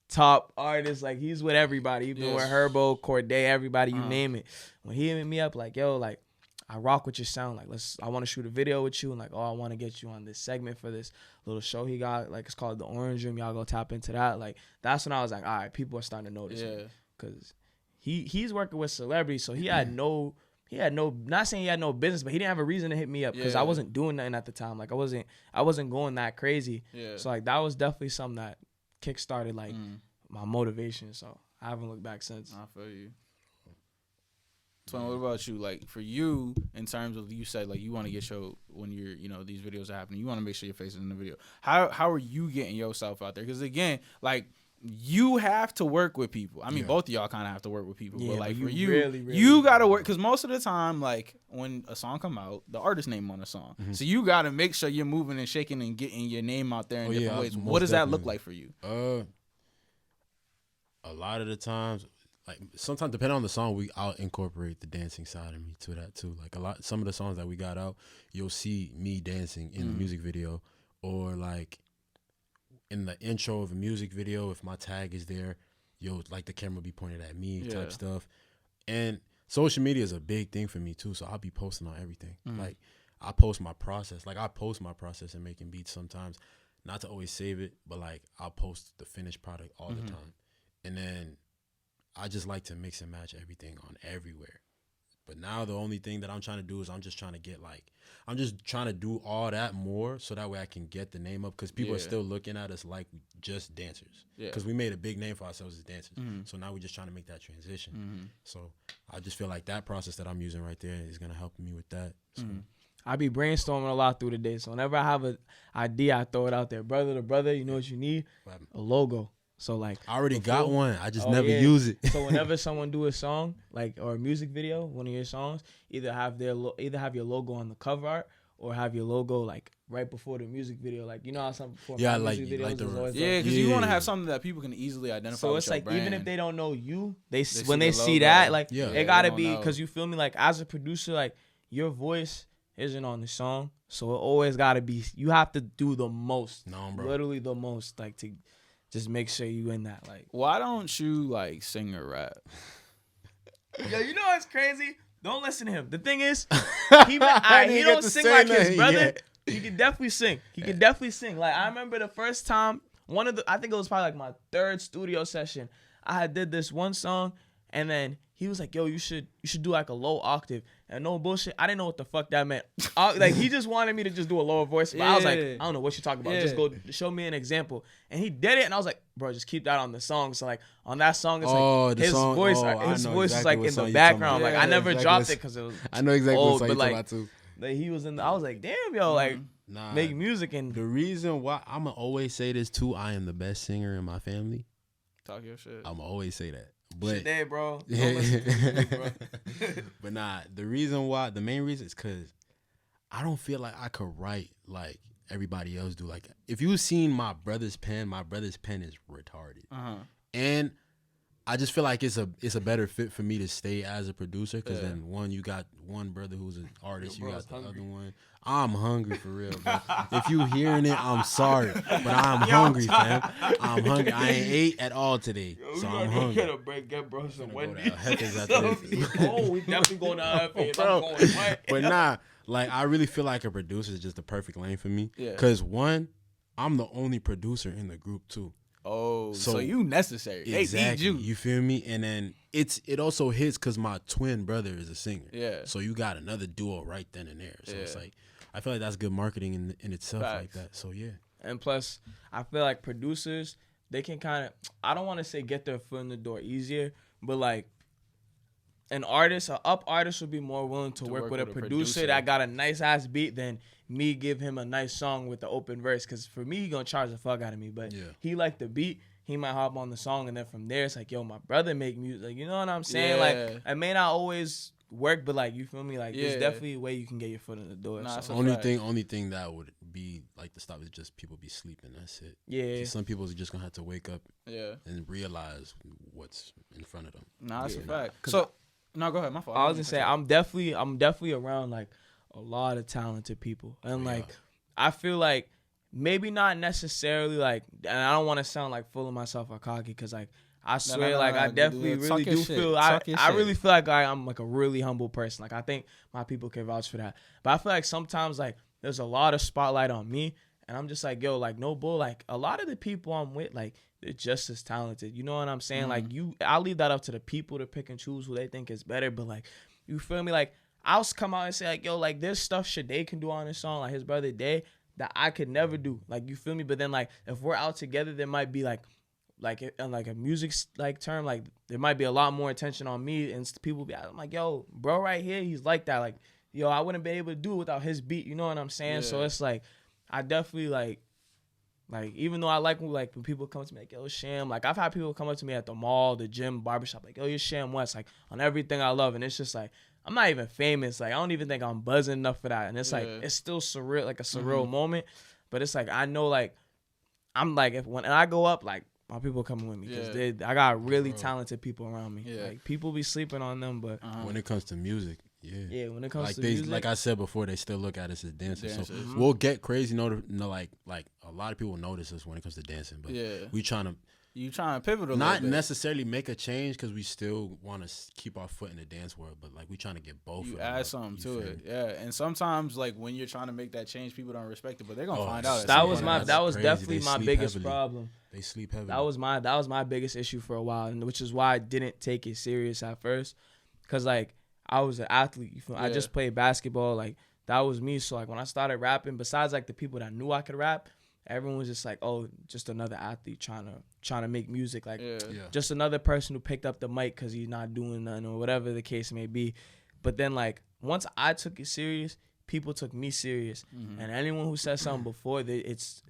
top artists. Like, he's with everybody. Even with Herbo, Corday, everybody, you name it. When he hit me up, like, yo, like, I rock with your sound. Like, I want to shoot a video with you. And, like, I want to get you on this segment for this little show he got. Like, it's called The Orange Room. Y'all go tap into that. Like, that's when I was like, all right, people are starting to notice me. Because he's working with celebrities, so he had no, not saying he had no business, but he didn't have a reason to hit me up because I wasn't doing nothing at the time. Like, I wasn't going that crazy. So, like, that was definitely something that kickstarted, like, my motivation. So I haven't looked back since. I feel you. So what about you? Like, for you, in terms of, you said, like, you want to get when you're, you know, these videos are happening, you want to make sure your face is in the video. How are you getting yourself out there? Because, again, like, you have to work with people. I mean, both of y'all kind of have to work with people. But, like, for you, really, you got to work. Because most of the time, like, when a song come out, the artist name on the song. So you got to make sure you're moving and shaking and getting your name out there in different ways. What does that look like for you? A lot of the times, like, sometimes depending on the song, I'll incorporate the dancing side of me to that too. Like, some of the songs that we got out, you'll see me dancing in the music video, or like in the intro of a music video, if my tag is there, like the camera be pointed at me type stuff. And social media is a big thing for me too, so I'll be posting on everything. Like, I post my process. Like, I post my process in making beats sometimes, not to always save it, but like, I'll post the finished product all the time. And then I just like to mix and match everything on everywhere. But now the only thing that I'm trying to do is I'm just trying to do all that more so that way I can get the name up, because people are still looking at us like just dancers. Because we made a big name for ourselves as dancers. So now we're just trying to make that transition. So I just feel like that process that I'm using right there is going to help me with that. So. I be brainstorming a lot through the day. So whenever I have an idea, I throw it out there. Brother to brother, you know what you need? A logo. So, like, I already got one. I just never use it. So whenever someone do a song, like, or a music video, one of your songs, either have your logo on the cover art or have your logo, like, right before the music video. Like, you know how some music videos is always because you want to have something that people can easily identify. So it's like, brand. Even if they don't know you, when they see that, like, it gotta be, because you feel me, like, as a producer, like, your voice isn't on the song, so it always gotta be, you have to do the most, literally the most, like, to just make sure you in that. Like, why don't you, like, sing or rap? Yo, you know what's crazy? Don't listen to him. The thing is, he don't sing like his brother. He he could definitely sing. He could definitely sing. Like I remember the first time, I think it was probably like my third studio session. I had did this one song, and then he was like, "Yo, you should do like a low octave." And no bullshit, I didn't know what the fuck that meant. Like he just wanted me to just do a lower voice, but I was like, I don't know what you're talking about. Just go show me an example. And he did it, and I was like, bro, just keep that on the song. So like on that song, it's like his voice is like in the background. Like I never dropped it because it was I know exactly old, what song but you're like, talking about too. like he was in. I was like, damn, yo, like make music and the reason why I'ma always say this too. I am the best singer in my family. Talk your shit. I'ma always say that. But shit there, bro. Don't listen to me, bro. But nah, the main reason is because I don't feel like I could write like everybody else do. Like if you've seen my brother's pen is retarded. And I just feel like it's a better fit for me to stay as a producer because then one, you got one brother who's an artist, you got the other one. I'm hungry for real, bro. If you hearing it, I'm sorry, but I'm hungry, fam. I'm hungry. I ain't ate at all today, so I'm hungry. We gotta get bro some Wendy's. Oh, we definitely going to Heckers, bro. But nah, like I really feel like a producer is just the perfect lane for me. Yeah. Cause one, I'm the only producer in the group too. Oh, so you necessary. Exactly. They need you. You feel me? And then it also hits because my twin brother is a singer. Yeah. So you got another duo right then and there. So it's like, I feel like that's good marketing in itself. Facts. Like that. So yeah. And plus, I feel like producers, they can kind of, I don't want to say get their foot in the door easier, but like an up artist would be more willing to work with a producer that got a nice ass beat than me give him a nice song with the open verse. Because for me, he gonna charge the fuck out of me. But he like the beat, he might hop on the song, and then from there, it's like, yo, my brother make music. Like, you know what I'm saying? Yeah. Like, it may not always work, but like, you feel me? Like, there's definitely a way you can get your foot in the door. Nah, so. Only thing that would be like to stop is just people be sleeping. That's it. Yeah. Some people are just gonna have to wake up. And realize what's in front of them. Nah, that's a fact. So. No, go ahead. My fault. I was gonna say I'm definitely around like a lot of talented people, and like I feel like maybe not necessarily like, and I don't want to sound like full of myself or cocky, because like I swear, I definitely really do feel I really feel like I'm like a really humble person. Like I think my people can vouch for that. But I feel like sometimes like there's a lot of spotlight on me, and I'm just like, yo, like no bull, like a lot of the people I'm with, like they're just as talented. You know what I'm saying? Like I'll leave that up to the people to pick and choose who they think is better. But like, you feel me? Like I'll come out and say like, yo, like there's stuff Shade can do on this song, like his brother Day, that I could never do. Like, you feel me? But then like if we're out together, there might be like a music like term, like there might be a lot more attention on me, and people be, I'm like, yo, bro, right here, he's like that. Like, yo, I wouldn't be able to do it without his beat. You know what I'm saying? Yeah. So it's like, I definitely like even though I like when people come up to me like, yo, Sham, like I've had people come up to me at the mall, the gym, barbershop, like, yo, you're Sham Wes, like on everything I love, and it's just like I'm not even famous. Like I don't even think I'm buzzing enough for that, and it's like it's still surreal, like a surreal moment. But it's like I know, like I'm like when I go up, like my people coming with me because I got really talented people around me. Yeah. Like people be sleeping on them, but when it comes to music. Yeah, when it comes like to music, like I said before, they still look at us as dancers. So we'll get crazy. Like a lot of people notice us when it comes to dancing, but we trying to. You trying to pivot a little not bit. necessarily make a change because we still want to keep our foot in the dance world, but like we trying to get both. You add something to it, and sometimes like when you're trying to make that change, people don't respect it, but they're gonna find out. That was definitely my biggest problem. They sleep heavily. That was my biggest issue for a while, and which is why I didn't take it serious at first, because like I was an athlete. You feel? I just played basketball. Like that was me. So like when I started rapping, besides like the people that knew I could rap, everyone was just like, oh, just another athlete trying to make music. Like just another person who picked up the mic because he's not doing nothing or whatever the case may be. But then like once I took it serious, people took me serious. And anyone who said something before, it's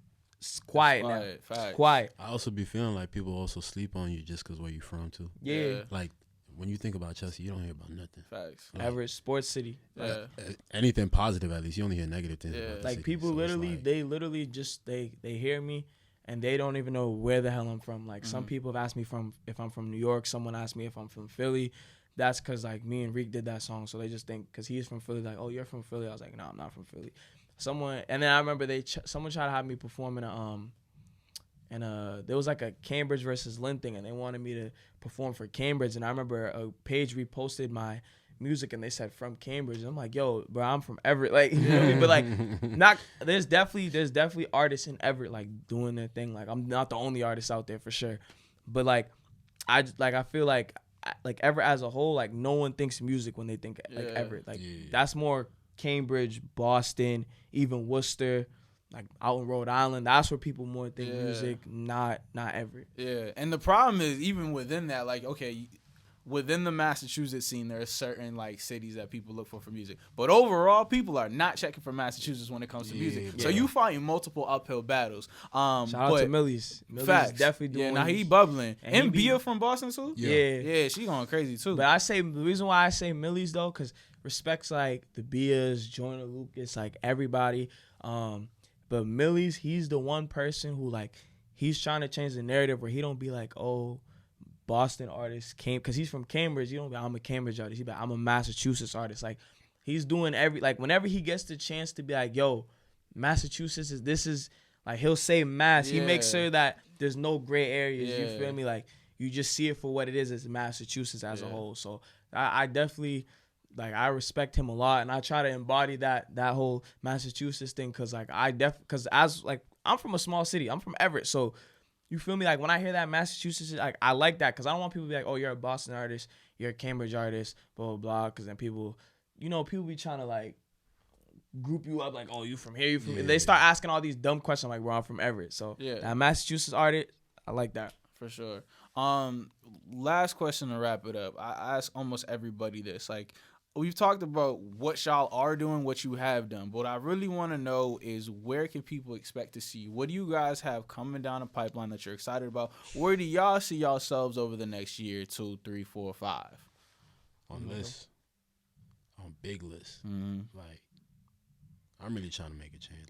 quiet now. It's quiet. I also be feeling like people also sleep on you just because where you from too. Yeah. Like when you think about Chelsea, you don't hear about nothing. Facts. Like, Everett, sports city. Anything positive, at least. You only hear negative things. Like people literally, they literally just they hear me and they don't even know where the hell I'm from. Like some people have asked me if I'm from New York. Someone asked me if I'm from Philly. That's because like me and Reek did that song, so they just think because he's from Philly, like, oh, you're from Philly. I was like, no, I'm not from Philly. And then I remember someone tried to have me perform in there was like a Cambridge versus Lynn thing, and they wanted me to perform for Cambridge. And I remember a page reposted my music and they said from Cambridge. I'm like, yo, bro, I'm from Everett. Like, you know what I mean? But like, there's definitely artists in Everett like doing their thing. Like, I'm not the only artist out there for sure. But like, I feel like Everett as a whole, like no one thinks music when they think like Everett. Like that's more Cambridge, Boston, even Worcester. Like out in Rhode Island, that's where people more think music, not Everett. Yeah, and the problem is even within that, like, okay, within the Massachusetts scene, there are certain like cities that people look for music, but overall, people are not checking for Massachusetts when it comes to music. So you fighting multiple uphill battles. Shout out to Millie's. Facts. Definitely doing. Yeah, now he bubbling. And Bia from Boston too. Yeah, she going crazy too. But I say the reason why I say Millie's though, because respects like the Bias, Joyner Lucas, like everybody. But Millie's, he's the one person who like he's trying to change the narrative where he don't be like, oh, Boston artist came because he's from Cambridge. You don't be I'm a Cambridge artist. He be like, I'm a Massachusetts artist. Like he's doing whenever he gets the chance to be like, yo, Massachusetts is like he'll say Mass. He makes sure that there's no gray areas. You feel me? Like you just see it for what it is as Massachusetts as a whole. So I definitely. Like I respect him a lot, and I try to embody that whole Massachusetts thing, cause like cause as like I'm from a small city, I'm from Everett, so you feel me? Like when I hear that Massachusetts, like I like that, cause I don't want people to be like, oh, you're a Boston artist, you're a Cambridge artist, blah blah blah, cause then people be trying to like group you up, like, oh, you from here, you from here. They start asking all these dumb questions, like, where I'm from Everett, so that Massachusetts artist, I like that for sure. Last question to wrap it up. I ask almost everybody this, like. We've talked about what y'all are doing, what you have done. But what I really want to know is where can people expect to see you? What do you guys have coming down the pipeline that you're excited about? Where do y'all see yourselves over the next year, 2, 3, 4, 5? On lists. On big lists. Mm-hmm. Like, I'm really trying to make a change.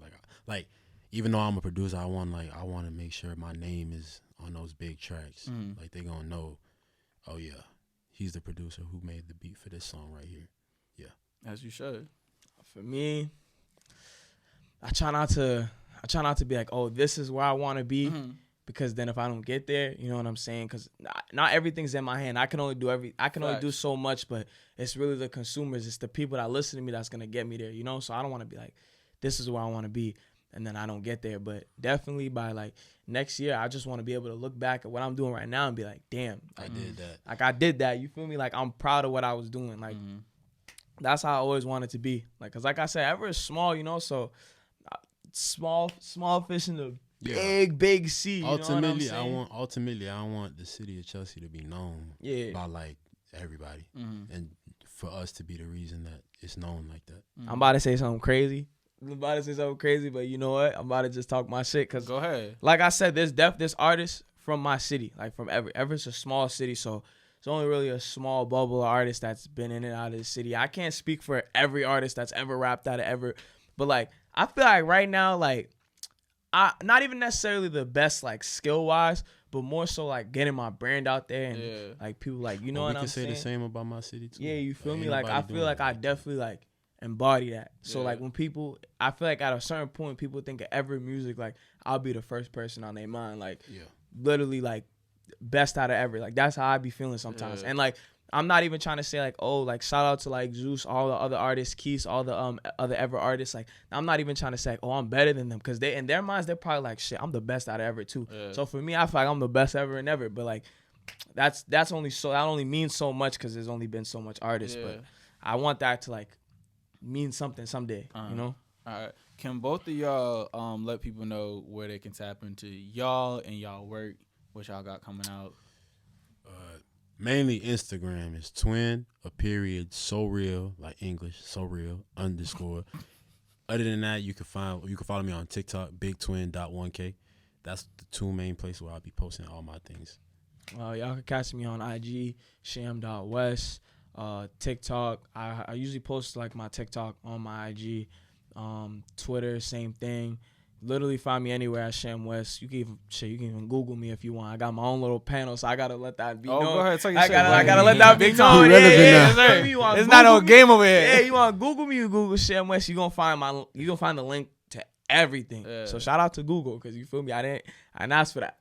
Like even though I'm a producer, I want to make sure my name is on those big tracks. Mm-hmm. Like, they going to know, oh, yeah. He's the producer who made the beat for this song right here. Yeah. As you should. For me, I try not to be like, oh, this is where I want to be, because then if I don't get there, you know what I'm saying? Because not everything's in my hand. I can only do so much, but it's really the consumers. It's the people that listen to me that's gonna get me there. You know, so I don't want to be like, this is where I want to be, and then I don't get there. But definitely by like next year, I just want to be able to look back at what I'm doing right now and be like, damn, I did that. Like I did that. You feel me? Like I'm proud of what I was doing. Like that's how I always wanted to be. Like, cause like I said, Everett is small, you know. So small fish in the big sea. Ultimately, I want the city of Chelsea to be known by like everybody, and for us to be the reason that it's known like that. I'm about to say something crazy. But you know what? I'm about to just talk my shit. Cause go ahead. Like I said, there's artists from my city, like from Everett. Everett's a small city, so it's only really a small bubble of artists that's been in and out of the city. I can't speak for every artist that's ever rapped out of Everett, but like I feel like right now, like I not even necessarily the best like skill wise, but more so like getting my brand out there and like people like what I'm saying. We can say the same about my city too. Yeah, you feel me? Like I feel like I definitely like embody that. So like when people, I feel like at a certain point people think of Everett music, like I'll be the first person on their mind, like literally like best out of Everett. Like that's how I be feeling sometimes. And like I'm not even trying to say like, oh, like shout out to like Zeus, all the other artists, Keith, all the other Everett artists. Like I'm not even trying to say, oh, I'm better than them, because they in their minds they're probably like, shit, I'm the best out of Everett too. So for me, I feel like I'm the best ever in Everett. But like that only means so much because there's only been so much artists. But I want that to like mean something someday, you know? All right. Can both of y'all let people know where they can tap into y'all and y'all work, what y'all got coming out? Mainly Instagram is _so real, like English, so real _ Other than that, you can follow me on TikTok, bigtwin.1k. That's the two main places where I'll be posting all my things. Y'all can catch me on IG, Sham.Wes. TikTok, I usually post like my TikTok on my IG. Twitter, same thing. Literally find me anywhere at Sham Wes. You can even Google me if you want. I got my own little panel, so I gotta let that be known. Go ahead, I gotta let that be known. It's not no game over here. Yeah, you want to Google me? You Google Sham Wes. You gonna find the link to everything. So shout out to Google, because you feel me. I And ask for that.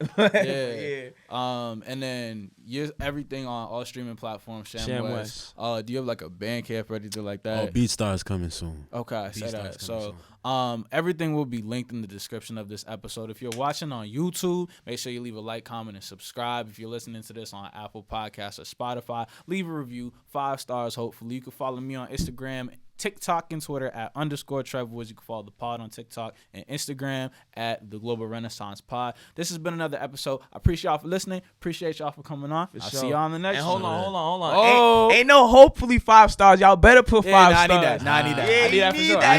And then everything on all streaming platforms. Sham Wes. Do you have like a Bandcamp or anything like that? Oh, BeatStars coming soon. Okay, say that. So everything will be linked in the description of this episode. If you're watching on YouTube, make sure you leave a like, comment, and subscribe. If you're listening to this on Apple Podcasts or Spotify, leave a review, 5 stars. Hopefully, you can follow me on Instagram, TikTok, and Twitter at _Trevor Woods. You can follow the pod on TikTok and Instagram at the Global Renaissance Pod. This has been another episode. I appreciate y'all for listening. Appreciate y'all for coming on. I'll see y'all on the next one. Hold on. Oh. Ain't no hopefully 5 stars. Y'all better put 5 stars. I need that. Yeah, I need that for sure. I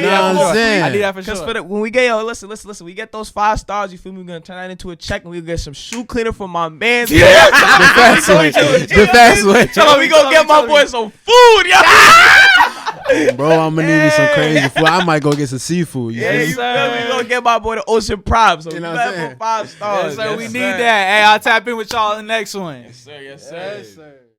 need that for sure. Because when we get, listen. We get those 5 stars, you feel me? We're going to turn that into a check and we'll get some shoe cleaner for my man. The fast way. Tell him we going to get my boy some food, yo. Bro, I'm gonna need me some crazy food. I might go get some seafood. You feel me? We gonna get my boy the Ocean Prime. So you know what I'm saying? 5 stars. Yes, sir. We need that. Hey, I'll tap in with y'all in the next one. Yes, sir.